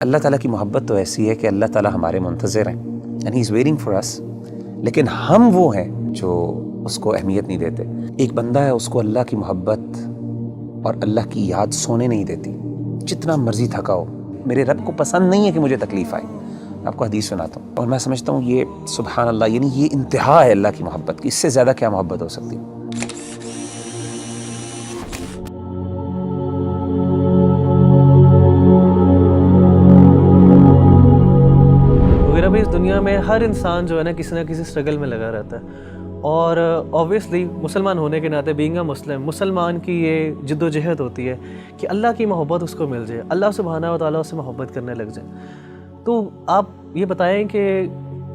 اللہ تعالیٰ کی محبت تو ایسی ہے کہ اللہ تعالیٰ ہمارے منتظر ہیں and he is waiting for us, لیکن ہم وہ ہیں جو اس کو اہمیت نہیں دیتے۔ ایک بندہ ہے، اس کو اللہ کی محبت اور اللہ کی یاد سونے نہیں دیتی، جتنا مرضی تھکا ہو۔ میرے رب کو پسند نہیں ہے کہ مجھے تکلیف آئے۔ آپ کو حدیث سناتا ہوں اور میں سمجھتا ہوں یہ سبحان اللہ، یعنی یہ انتہا ہے اللہ کی محبت کی، اس سے زیادہ کیا محبت ہو سکتی ہے؟ بھائی اس دنیا میں ہر انسان جو ہے نا کسی نہ کسی اسٹرگل میں لگا رہتا ہے، اور اوبویسلی مسلمان ہونے کے ناطے بینگ اے مسلمان کی یہ جد و جہد ہوتی ہے کہ اللہ کی محبت اس کو مل جائے، اللہ سبحانہ و تعالیٰ اس سے محبت کرنے لگ جائے۔ تو آپ یہ بتائیں کہ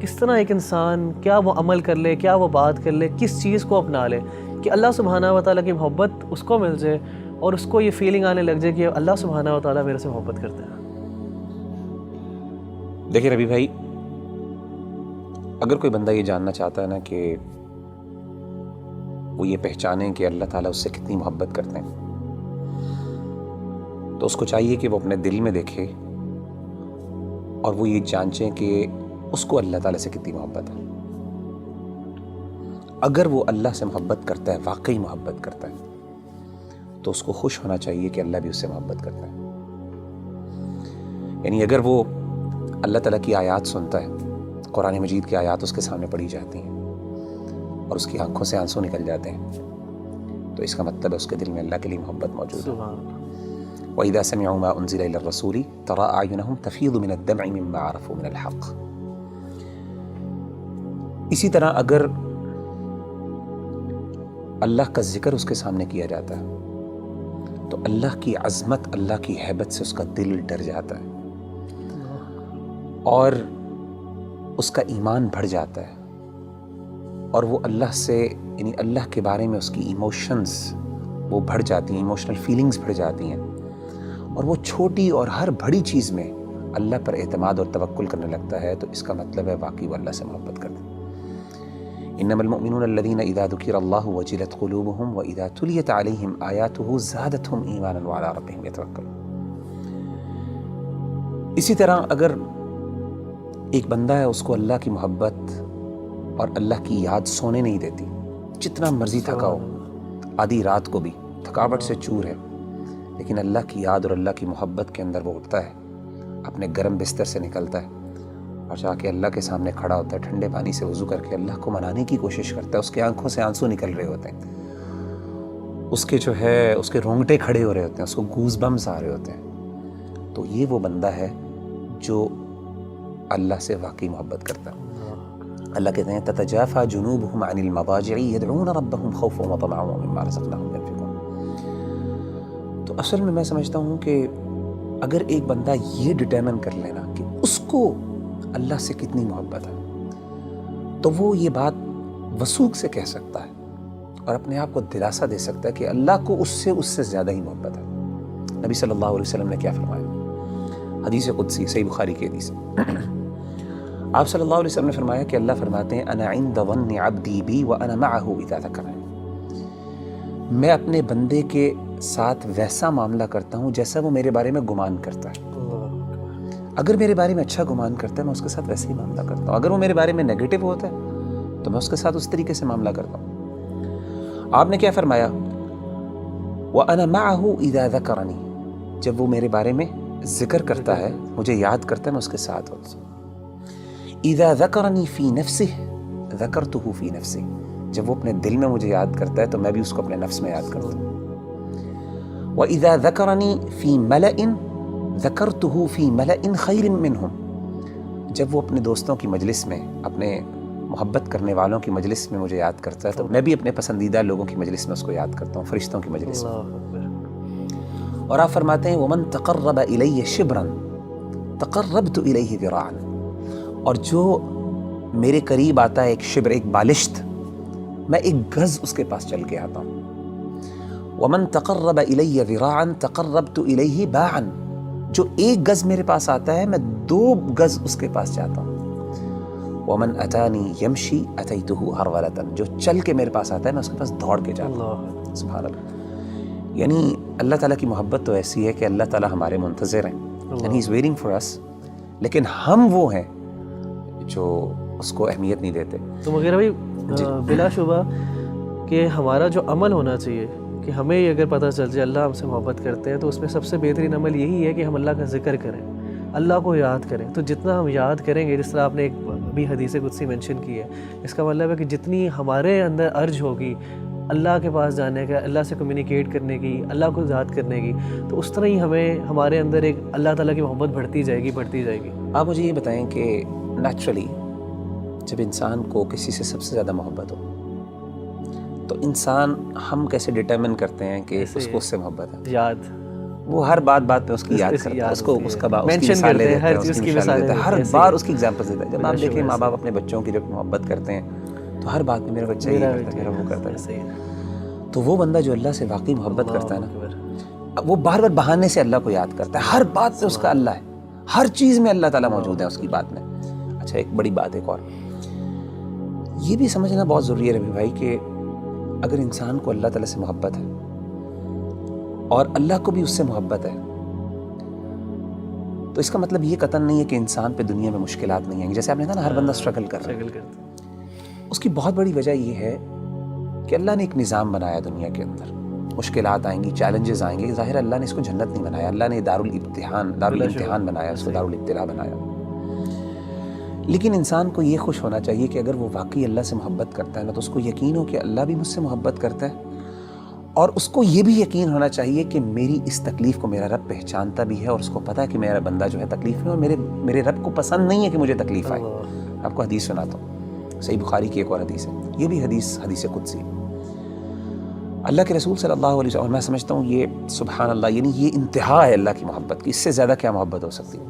کس طرح ایک انسان کیا وہ عمل کر لے، کیا وہ بات کر لے، کس چیز کو اپنا لے کہ اللہ سبحانہ و تعالیٰ کی محبت اس کو مل جائے اور اس کو یہ فیلنگ آنے لگ جائے کہ اللہ سبحانہ و تعالیٰ میرے سے محبت کرتے ہیں۔ دیکھیں ربی بھائی، اگر کوئی بندہ یہ جاننا چاہتا ہے نا کہ وہ یہ پہچانے کہ اللہ تعالیٰ اس سے کتنی محبت کرتے ہیں، تو اس کو چاہیے کہ وہ اپنے دل میں دیکھے اور وہ یہ جانچیں کہ اس کو اللہ تعالیٰ سے کتنی محبت ہے۔ اگر وہ اللہ سے محبت کرتا ہے، واقعی محبت کرتا ہے، تو اس کو خوش ہونا چاہیے کہ اللہ بھی اس سے محبت کرتا ہے۔ یعنی اگر وہ اللہ تعالیٰ کی آیات سنتا ہے، قرآن مجید کی آیات اس کے سامنے پڑھی جاتی ہیں اور اس کی آنکھوں سے آنسو نکل جاتے ہیں، تو اس کا مطلب ہے اس کے دل میں اللہ کے لیے محبت موجود ہے۔ وَإِذَا سَمِعُوا مَا أُنزِلَ إِلَى الرَّسُولِ تَرَىٰ أَعْيُنَهُمْ تَفِيضُ مِنَ الدَّمْعِ مِمَّا عَرَفُوا مِنَ الْحَقِّ۔ اسی طرح اگر اللہ کا ذکر اس کے سامنے کیا جاتا ہے تو اللہ کی عظمت، اللہ کی ہیبت سے اس کا دل ڈر جاتا ہے اور اس کا ایمان بڑھ جاتا ہے، اور وہ اللہ سے، یعنی اللہ کے بارے میں اس کی ایموشنز وہ بڑھ جاتی ہیں، ایموشنل فیلنگز بڑھ جاتی ہیں، اور وہ چھوٹی اور ہر بڑی چیز میں اللہ پر اعتماد اور توکل کرنے لگتا ہے، تو اس کا مطلب ہے واقعی وہ اللہ سے محبت کرتا ہے۔ انما المؤمنون الذين اذا ذكر الله وجلت قلوبهم واذا تليت عليهم آياته زادتهم ایمانا وعلى ربهم يتوکلون۔ اسی طرح اگر ایک بندہ ہے، اس کو اللہ کی محبت اور اللہ کی یاد سونے نہیں دیتی، جتنا مرضی تھکا ہو، آدھی رات کو بھی تھکاوٹ سے چور ہے، لیکن اللہ کی یاد اور اللہ کی محبت کے اندر وہ اٹھتا ہے، اپنے گرم بستر سے نکلتا ہے اور جا کے اللہ کے سامنے کھڑا ہوتا ہے، ٹھنڈے پانی سے وضو کر کے اللہ کو منانے کی کوشش کرتا ہے، اس کے آنکھوں سے آنسو نکل رہے ہوتے ہیں، اس کے جو ہے اس کے رونگٹے کھڑے ہو رہے ہوتے ہیں، اس کو گوز بمز آ رہے ہوتے ہیں، تو یہ وہ بندہ ہے جو اللہ سے واقعی محبت کرتا ہے۔ اللہ کہتے ہیں تتجافى جنوبهم عن المضاجع يدعون ربهم خوفا وطمعا ومما رزقناهم ينفقون۔ تو اصل میں سمجھتا ہوں کہ اگر ایک بندہ یہ ڈٹرمن کر لینا کہ اس کو اللہ سے کتنی محبت ہے، تو وہ یہ بات وثوق سے کہہ سکتا ہے اور اپنے آپ کو دلاسا دے سکتا ہے کہ اللہ کو اس سے زیادہ ہی محبت ہے۔ نبی صلی اللہ علیہ وسلم نے کیا فرمایا؟ حدیث قدسی، صحیح بخاری کی حدیث۔ آپ صلی اللہ علیہ وسلم نے فرمایا کہ اللہ فرماتے ہیں انا عند ظن عبدی بی وانا معه اذا ذکرنی، میں اپنے بندے کے ساتھ ویسا معاملہ کرتا ہوں جیسا وہ میرے بارے میں گمان کرتا ہے۔ اگر میرے بارے میں اچھا گمان کرتا ہے میں اس کے ساتھ ویسے ہی معاملہ کرتا ہوں، اگر وہ میرے بارے میں نیگیٹو ہوتا ہے تو میں اس کے ساتھ اس طریقے سے معاملہ کرتا ہوں۔ آپ نے کیا فرمایا؟ وانا معه اذا ذکرنی، جب وہ میرے بارے میں ذکر کرتا ہے، مجھے یاد کرتا ہے، میں اس کے ساتھ ہوتا ہوں۔ اذا ذکرنی فی نفسہ ذکرتہ فی نفسی، جب وہ اپنے دل میں مجھے یاد کرتا ہے تو میں بھی اس کو اپنے نفس میں یاد کرتا ہوں۔ وَإِذَا ذَكَرَنِي فِي مَلَئٍ ذَكَرْتُهُ فِي مَلَئٍ خَيْرٍ مِّنْهُمْ، جب وہ اپنے دوستوں کی مجلس میں، اپنے محبت کرنے والوں کی مجلس میں مجھے یاد کرتا ہے تو میں بھی اپنے پسندیدہ لوگوں کی مجلس میں اس کو یاد کرتا ہوں، فرشتوں کی مجلس میں۔ اور آپ فرماتے ہیں وَمَن تَقَرَّبَ إِلَيَّ شِبْرًا تَقَرَّبْتُ إِلَيْهِ ذِرَاعًا، اور جو میرے قریب آتا ہے ایک شبر، ایک بالشت، میں ایک گز اس کے پاس چل کے آتا ہوں۔ وَمَن تَقَرَّبَ إِلَيَّ ذِرَاعًا تَقَرَّبْتُ إِلَيْهِ بَاعًا، جو ایک گز میرے پاس آتا ہے میں 2 گز اس کے پاس جاتا ہوں۔ وَمَن أَتَانِي يَمْشِي أَتَيْتُهُ هَرْوَلَةً، جو چل کے میرے پاس آتا ہے میں اس کے پاس دوڑ کے جاتا ہوں۔ سبحان اللہ۔ یعنی اللہ تعالیٰ کی محبت تو ایسی ہے کہ اللہ تعالیٰ ہمارے منتظر ہیں، and he is waiting for us. لیکن ہم وہ ہیں جو اس کو اہمیت نہیں دیتے. تو مغیرہ بھائی بلا شبہ کہ ہمارا جو عمل ہونا چاہیے کہ ہمیں یہ اگر پتہ چل جائے اللہ ہم سے محبت کرتے ہیں تو اس میں سب سے بہترین عمل یہی ہے کہ ہم اللہ کا ذکر کریں, اللہ کو یاد کریں. تو جتنا ہم یاد کریں گے, جس طرح آپ نے ایک بھی حدیث قدسی مینشن کی ہے, اس کا مطلب ہے کہ جتنی ہمارے اندر ارج ہوگی اللہ کے پاس جانے کا, اللہ سے کمیونیکیٹ کرنے کی, اللہ کو یاد کرنے کی, تو اس طرح ہی ہمیں ہمارے اندر ایک اللہ تعالیٰ کی محبت بڑھتی جائے گی. آپ مجھے یہ بتائیں کہ نیچرلی جب انسان کو کسی سے سب سے زیادہ محبت ہو تو انسان ہم کیسے ڈٹرمن کرتے ہیں کہ اس کو اس سے محبت ہے؟ یاد, وہ ہر بات پہ اس کی یاد کرتا ہے, اس کو اس کا مثال دیتا ہے, ہر چیز کی مثال دیتا ہے, ہر بار اس کی ایگزامپل دیتا ہے. جب آپ دیکھیں ماں باپ اپنے بچوں کی جب محبت کرتے ہیں تو ہر بات میں میرا بچہ یہ کرتا ہے, میرا وہ کرتا ہے. تو وہ بندہ جو اللہ سے واقعی محبت کرتا ہے نا, وہ بار بار بہانے سے اللہ کو یاد کرتا ہے. ہر بات پہ اس کا اللہ ہے, ہر چیز میں اللہ تعالیٰ موجود ہے اس کی بات میں. اچھا ایک بڑی بات ایک اور یہ بھی سمجھنا بہت ضروری ہے ربی بھائی کہ اگر انسان کو اللہ تعالیٰ سے محبت ہے اور اللہ کو بھی اس سے محبت ہے تو اس کا مطلب یہ قطعاً نہیں ہے کہ انسان پہ دنیا میں مشکلات نہیں آئیں گی. جیسے آپ نے کہا نا ہر بندہ اسٹرگل کر رہا ہے, اس کی بہت بڑی وجہ یہ ہے کہ اللہ نے ایک نظام بنایا دنیا کے اندر. مشکلات آئیں گی, چیلنجز آئیں گے, ظاہر اللہ نے اس کو جنت نہیں بنایا, اللہ نے دارالامتحان بنایا, اس کو دارالابتلاء بنایا. لیکن انسان کو یہ خوش ہونا چاہیے کہ اگر وہ واقعی اللہ سے محبت کرتا ہے نا تو اس کو یقین ہو کہ اللہ بھی مجھ سے محبت کرتا ہے, اور اس کو یہ بھی یقین ہونا چاہیے کہ میری اس تکلیف کو میرا رب پہچانتا بھی ہے, اور اس کو پتہ ہے کہ میرا بندہ جو ہے تکلیف میں, اور میرے رب کو پسند نہیں ہے کہ مجھے تکلیف آئے. آپ کو حدیث سناتا ہوں, صحیح بخاری کی ایک اور حدیث ہے, یہ بھی حدیث قدسی. اللہ کے رسول صلی اللہ علیہ وسلم, اور میں سمجھتا ہوں یہ سبحان اللہ, یعنی یہ انتہا ہے اللہ کی محبت کی, اس سے زیادہ کیا محبت ہو سکتی ہے.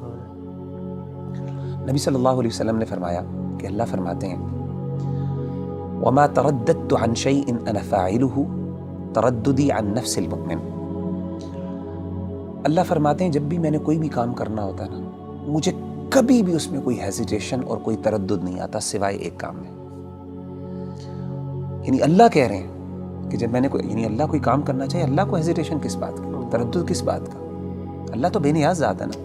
نبی صلی اللہ علیہ وسلم نے فرمایا کہ اللہ فرماتے ہیں وَمَا تَرَدَّدْتُ عَنْ شَيْءٍ أَنَا فَاعِلُهُ تَرَدُّدِي عَنْ نَفْسِ الْمُؤْمِنِ. اللہ فرماتے ہیں جب بھی میں نے کوئی بھی کام کرنا ہوتا ہے نا, مجھے کبھی بھی اس میں کوئی ہیزیٹیشن اور کوئی تردد نہیں آتا سوائے ایک کام میں. یعنی اللہ کہہ رہے ہیں کہ جب میں نے یعنی اللہ کوئی کام کرنا چاہیے, اللہ کو ہیزیٹیشن کس بات کا, تردد کس بات کا؟ اللہ تو بے نیاز ذات ہے نا.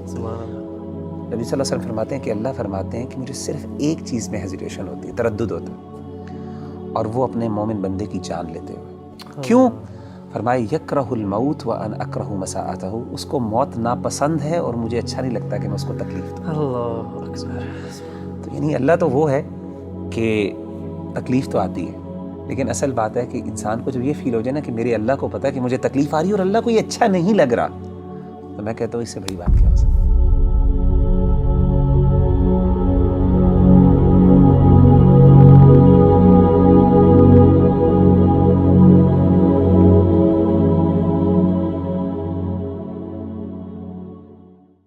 نبی صلی اللہ علیہ وسلم فرماتے ہیں کہ اللہ فرماتے ہیں کہ مجھے صرف ایک چیز میں ہیزیٹیشن ہوتی ہے, تردد ہوتا ہے, اور وہ اپنے مومن بندے کی جان لیتے ہوئے. کیوں؟ فرمائے یکرہ الموت وانا اکرہ مساءتہ, اس کو موت ناپسند ہے اور مجھے اچھا نہیں لگتا کہ میں اس کو تکلیف دوں. اللہ اکبر. تو یعنی اللہ تو وہ ہے کہ تکلیف تو آتی ہے, لیکن اصل بات ہے کہ انسان کو جب یہ فیل ہو جائے نا کہ میرے اللہ کو پتہ ہے کہ مجھے تکلیف آ رہی ہے اور اللہ کو یہ اچھا نہیں لگ رہا, تو میں کہتا ہوں اس سے بڑی بات کیا ہو سکتی ہے.